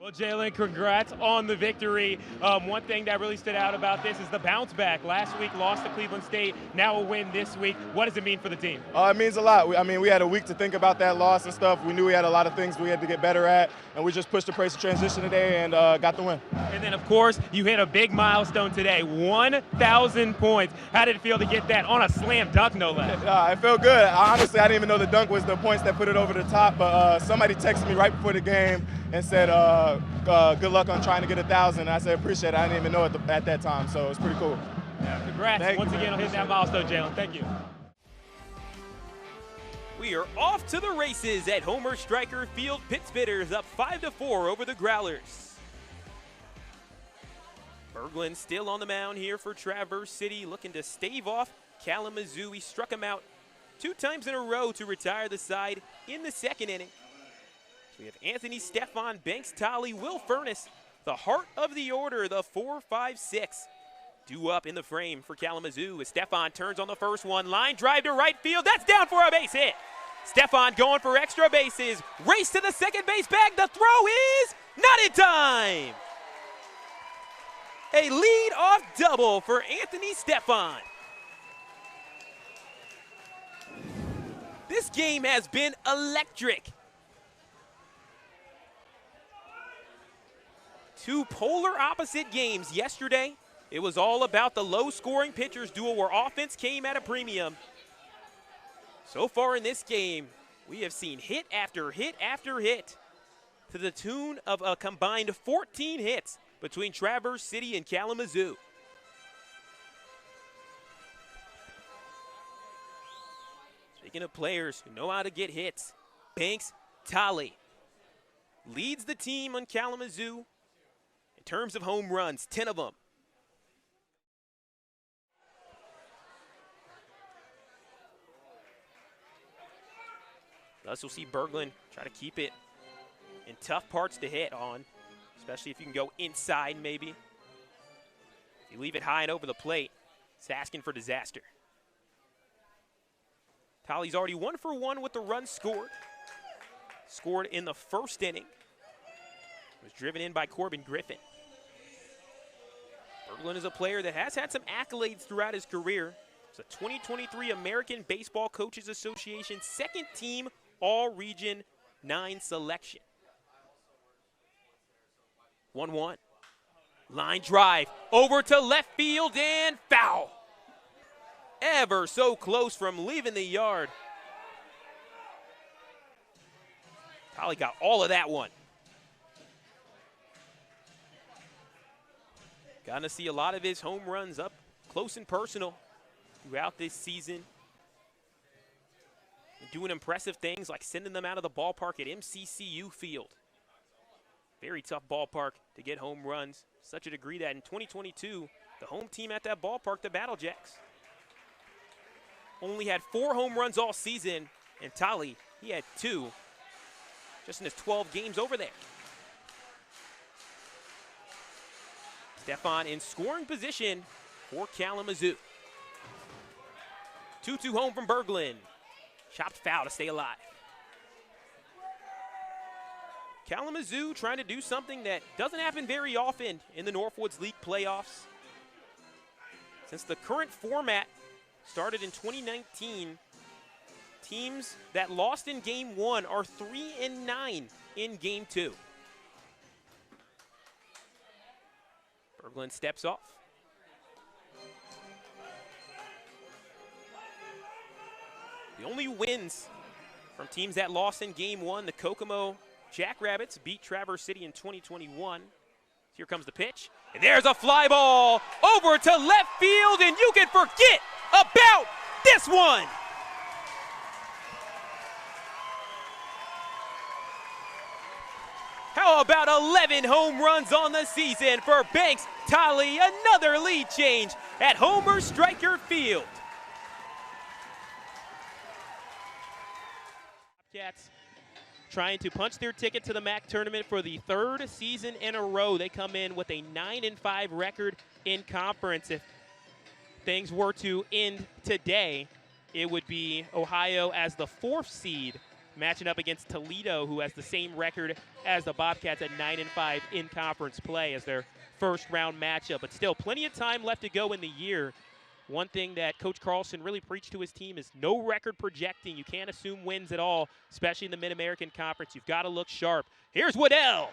Well, Jalen, congrats on the victory. One thing that really stood out about this is the bounce back. Last week, lost to Cleveland State, now a win this week. What does it mean for the team? It means a lot. We had a week to think about that loss and stuff. We knew we had a lot of things we had to get better at, and we just pushed the pace of transition today and got the win. And then, of course, you hit a big milestone today, 1,000 points. How did it feel to get that on a slam dunk, no less? It felt good. Honestly, I didn't even know the dunk was the points that put it over the top, but somebody texted me right before the game and said, good luck on trying to get 1,000. And I said, appreciate it. I didn't even know it at that time, so it's pretty cool. Yeah, congrats once again on hitting that milestone, Jalen. Thank you. We are off to the races at Homer Stryker Field. Pitt Spitters up 5-4 over the Growlers. Berglund still on the mound here for Traverse City, looking to stave off Kalamazoo. He struck him out 2 times in a row to retire the side in the second inning. So we have Anthony, Stefan, Banks, Tolley, Will Furness, the heart of the order, the 4-5-6. Due up in the frame for Kalamazoo as Stefan turns on the first one. Line drive to right field. That's down for a base hit. Stefan going for extra bases. Race to the second base bag. The throw is not in time. A lead-off double for Anthony Stefan. This game has been electric. 2 polar opposite games yesterday. It was all about the low-scoring pitchers duel where offense came at a premium. So far in this game, we have seen hit after hit after hit to the tune of a combined 14 hits between Traverse City and Kalamazoo. Speaking of players who know how to get hits, Banks Tolley leads the team on Kalamazoo in terms of home runs, 10 of them. Thus, we'll see Berglund try to keep it in tough parts to hit on, especially if you can go inside maybe. If you leave it high and over the plate, it's asking for disaster. Tolley's already 1 for 1 with the run scored. Scored in the first inning. Was driven in by Corbin Griffin. Berglund is a player that has had some accolades throughout his career. It's a 2023 American Baseball Coaches Association second team All-Region 9 selection. 1-1. Line drive over to left field and foul. Ever so close from leaving the yard. Tolley got all of that one. Gotten to see a lot of his home runs up close and personal throughout this season. And doing impressive things like sending them out of the ballpark at MCCU Field. Very tough ballpark to get home runs, such a degree that in 2022, the home team at that ballpark, the Battle Jacks, only had 4 home runs all season, and Tolley, he had 2 just in his 12 games over there. Stefan in scoring position for Kalamazoo. 2-2 home from Berglund. Chopped foul to stay alive. Kalamazoo trying to do something that doesn't happen very often in the Northwoods League playoffs. Since the current format started in 2019, teams that lost in Game 1 are 3-9 in Game 2. Berglund steps off. The only wins from teams that lost in Game 1, the Kokomo Jackrabbits beat Traverse City in 2021. Here comes the pitch, and there's a fly ball over to left field, and you can forget about this one. How about 11 home runs on the season for Banks Tolley? Another lead change at Homer Stryker Field. Cats trying to punch their ticket to the MAC tournament for the 3rd season in a row. They come in with a 9-5 record in conference. If things were to end today, it would be Ohio as the 4th seed matching up against Toledo, who has the same record as the Bobcats at 9-5 in conference play as their first round matchup. But still, plenty of time left to go in the year. One thing that Coach Carlson really preached to his team is no record projecting. You can't assume wins at all, especially in the Mid-American Conference. You've got to look sharp. Here's Waddell,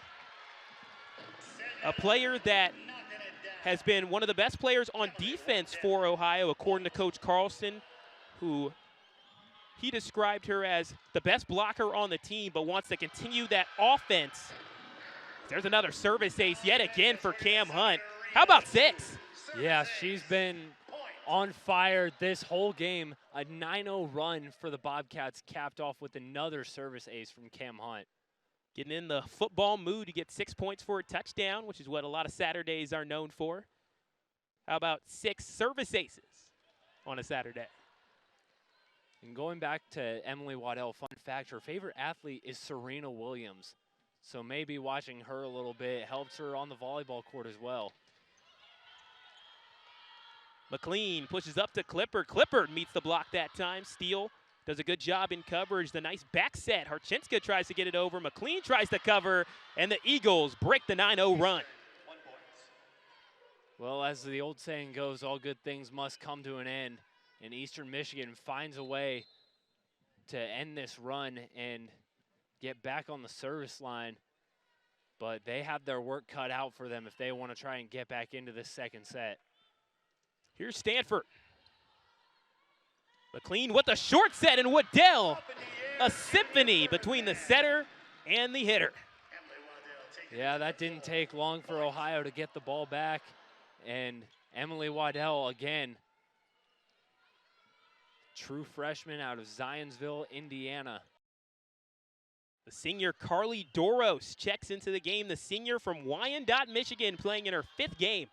a player that has been one of the best players on defense for Ohio, according to Coach Carlson, who he described her as the best blocker on the team, but wants to continue that offense. There's another service ace yet again for Cam Hunt. How about 6? Yeah, she's been on fire this whole game. A 9-0 run for the Bobcats, capped off with another service ace from Cam Hunt. Getting in the football mood to get 6 points for a touchdown, which is what a lot of Saturdays are known for. How about 6 service aces on a Saturday? And going back to Emily Waddell, fun fact, her favorite athlete is Serena Williams. So maybe watching her a little bit helps her on the volleyball court as well. McLean pushes up to Clippard. Clippard meets the block that time. Steele does a good job in coverage. The nice back set. Harchinska tries to get it over. McLean tries to cover, and the Eagles break the 9-0 run. Well, as the old saying goes, all good things must come to an end. And Eastern Michigan finds a way to end this run and get back on the service line. But they have their work cut out for them if they want to try and get back into this second set. Here's Stanford. McLean with the short set, and Waddell, a symphony between the setter and the hitter. Yeah, that didn't take long for Ohio to get the ball back. And Emily Waddell, again, true freshman out of Zionsville, Indiana. The senior Carly Doros checks into the game. The senior from Wyandotte, Michigan, playing in her 5th game.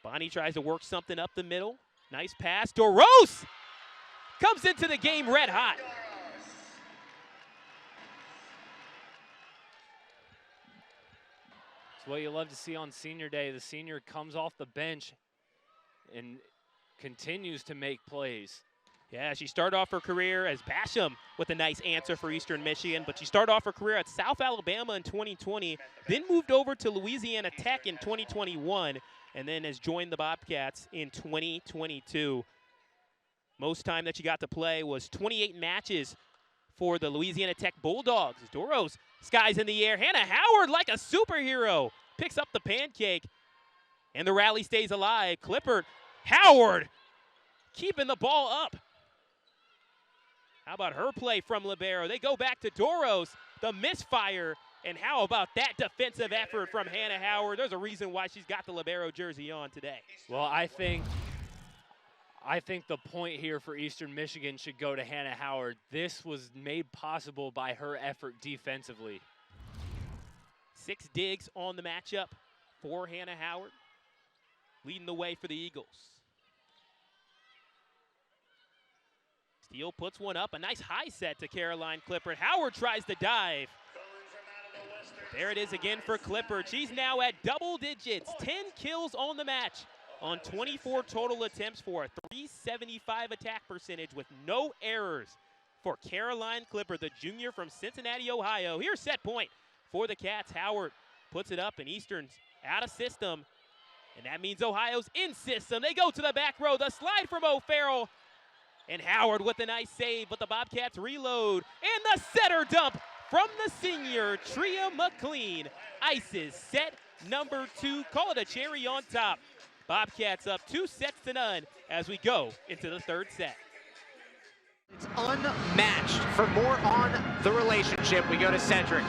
Bonnie tries to work something up the middle. Nice pass. Doros comes into the game red hot. It's what you love to see on senior day. The senior comes off the bench and continues to make plays. Yeah, she started off her career as Basham with a nice answer for Eastern Michigan, but she started off her career at South Alabama in 2020, then moved over to Louisiana Tech in 2021, and then has joined the Bobcats in 2022. Most time that she got to play was 28 matches for the Louisiana Tech Bulldogs. Doros skies in the air. Hannah Howard, like a superhero, picks up the pancake, and the rally stays alive. Clippard, Howard, keeping the ball up. How about her play from libero? They go back to Doros, the misfire. And how about that defensive effort from Hannah Howard? There's a reason why she's got the libero jersey on today. Well, I think the point here for Eastern Michigan should go to Hannah Howard. This was made possible by her effort defensively. 6 digs on the matchup for Hannah Howard, leading the way for the Eagles. Steele puts one up, a nice high set to Caroline Clippard. Howard tries to dive. There it is again for Clippard. She's now at double digits, 10 kills on the match on 24 total attempts for a .375 attack percentage with no errors for Caroline Clippard, the junior from Cincinnati, Ohio. Here's set point for the Cats. Howard puts it up, and Eastern's out of system, and that means Ohio's in system. They go to the back row. The slide from O'Farrell, and Howard with a nice save, but the Bobcats reload, and the setter dump from the senior, Tria McLean, ices set number 2. Call it a cherry on top. Bobcats up 2-0 as we go into the 3rd set. It's unmatched. For more on the relationship, we go to Sedric.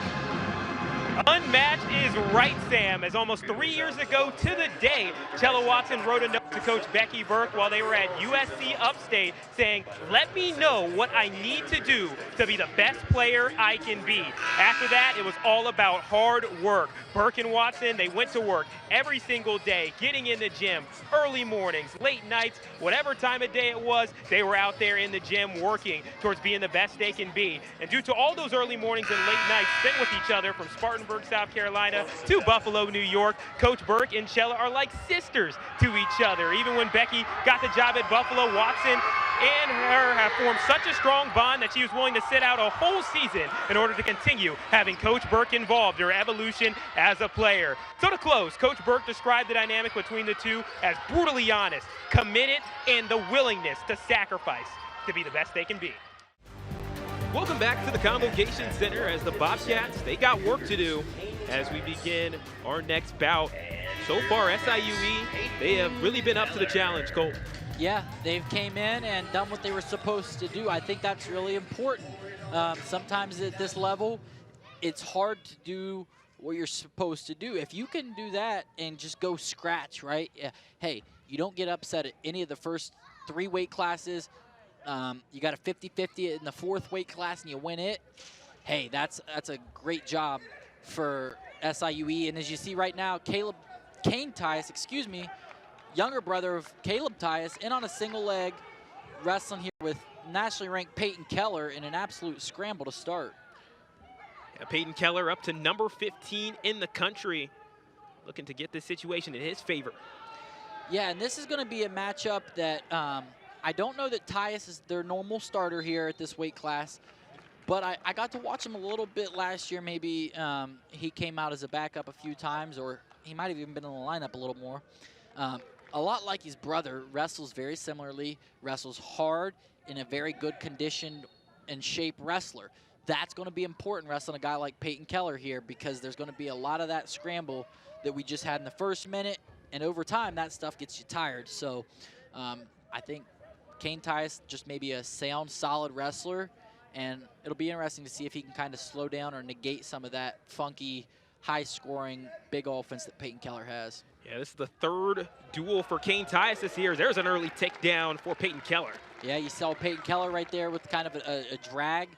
Unmatched is right, Sam, as almost 3 years ago to the day, Chella Watson wrote a note to Coach Becky Burke while they were at USC Upstate saying, let me know what I need to do to be the best player I can be. After that, it was all about hard work. Burke and Watson, they went to work every single day, getting in the gym, early mornings, late nights, whatever time of day it was, they were out there in the gym working towards being the best they can be. And due to all those early mornings and late nights spent with each other from Spartanburg, South Carolina to Buffalo, New York, Coach Burke and Chella are like sisters to each other. other. Even when Becky got the job at Buffalo, Watson and her have formed such a strong bond that she was willing to sit out a whole season in order to continue having Coach Burke involved in her evolution as a player. So to close, Coach Burke described the dynamic between the two as brutally honest, committed, and the willingness to sacrifice to be the best they can be. Welcome back to the Convocation Center as the Bobcats, they got work to do as we begin our next bout. So far, SIUE, they have really been up to the challenge, Colt. Yeah, they've came in and done what they were supposed to do. I think that's really important. Sometimes at this level, it's hard to do what you're supposed to do. If you can do that and just go scratch, right? Hey, you don't get upset at any of the first 3 weight classes. You got a 50-50 in the 4th weight class and you win it. Hey, that's a great job for SIUE. And as you see right now, Kane Tyus, younger brother of Caleb Tyus, in on a single leg, wrestling here with nationally ranked Peyton Keller in an absolute scramble to start. Yeah, Peyton Keller up to number 15 in the country, looking to get this situation in his favor. Yeah, and this is going to be a matchup that I don't know that Tyus is their normal starter here at this weight class, but I got to watch him a little bit last year. Maybe he came out as a backup a few times, or he might have even been in the lineup a little more. A lot like his brother, wrestles very similarly, wrestles hard, in a very good conditioned and shape wrestler. That's going to be important wrestling a guy like Peyton Keller here, because there's going to be a lot of that scramble that we just had in the first minute, and over time that stuff gets you tired. So I think Kane Tyus just maybe a sound, solid wrestler, and it'll be interesting to see if he can kind of slow down or negate some of that funky, high-scoring, big offense that Peyton Keller has. Yeah, this is the 3rd duel for Kane Tyus this year. There's an early takedown for Peyton Keller. Yeah, you saw Peyton Keller right there with kind of a drag,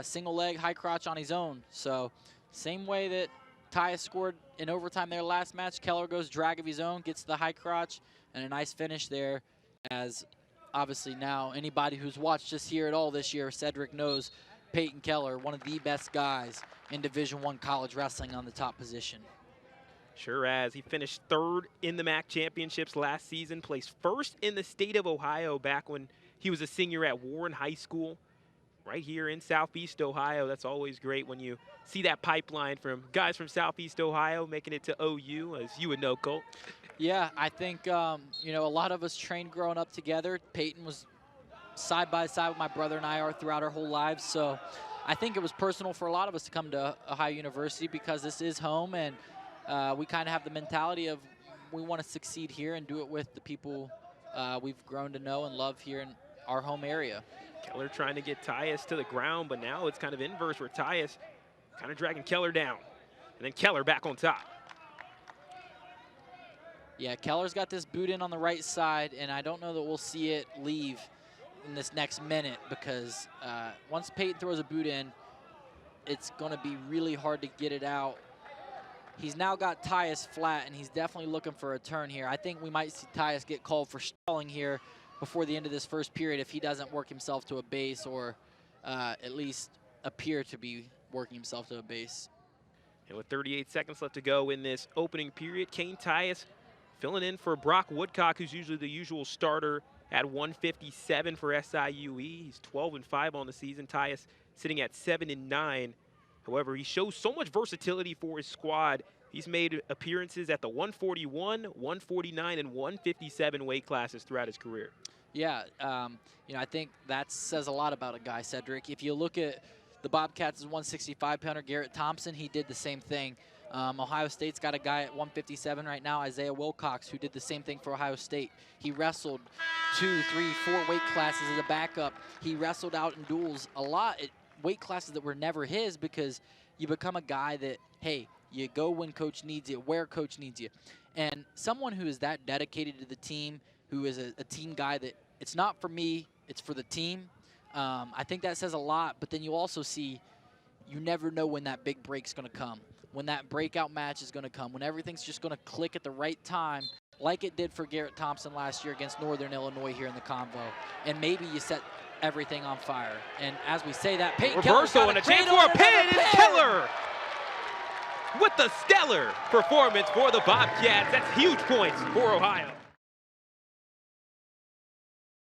single leg, high crotch on his own. So same way that Tyus scored in overtime their last match, Keller goes drag of his own, gets the high crotch, and a nice finish there. As obviously now anybody who's watched us here at all this year, Sedric knows Peyton Keller, one of the best guys in Division I college wrestling on the top position. Sure as. He finished 3rd in the MAC championships last season, placed 1st in the state of Ohio back when he was a senior at Warren High School, right here in Southeast Ohio. That's always great when you see that pipeline from guys from Southeast Ohio making it to OU, as you would know, Colt. Yeah, I think, you know, a lot of us trained growing up together. Peyton was side by side with my brother and I are throughout our whole lives. So I think it was personal for a lot of us to come to Ohio University, because this is home, and we kind of have the mentality of we want to succeed here and do it with the people we've grown to know and love here in our home area. Keller trying to get Tyus to the ground, but now it's kind of inverse where Tyus kind of dragging Keller down, and then Keller back on top. Yeah, Keller's got this boot in on the right side, and I don't know that we'll see it leave in this next minute, because once Peyton throws a boot in, it's going to be really hard to get it out. He's now got Tyus flat, and he's definitely looking for a turn here. I think we might see Tyus get called for stalling here before the end of this first period if he doesn't work himself to a base, or at least appear to be working himself to a base. And with 38 seconds left to go in this opening period, Kane Tyus filling in for Brock Woodcock, who's usually the usual starter at 157 for SIUE. He's 12-5 on the season. Tyus sitting at 7-9. However, he shows so much versatility for his squad. He's made appearances at the 141, 149, and 157 weight classes throughout his career. Yeah, you know, I think that says a lot about a guy, Sedric. If you look at the Bobcats' 165-pounder, Garrett Thompson, he did the same thing. Ohio State's got a guy at 157 right now, Isaiah Wilcox, who did the same thing for Ohio State. He wrestled 2, 3, 4 weight classes as a backup. He wrestled out in duels a lot at weight classes that were never his, because you become a guy that, hey, you go when coach needs you, where coach needs you. And someone who is that dedicated to the team, who is a team guy that it's not for me, it's for the team, I think that says a lot. But then you also see you never know when that big break's going to come, when that breakout match is going to come, when everything's just going to click at the right time, like it did for Garrett Thompson last year against Northern Illinois here in the Convo. And maybe you set everything on fire. And as we say that, Peyton reversal and a chance for a pin, and Keller with the stellar performance for the Bobcats. That's huge points for Ohio.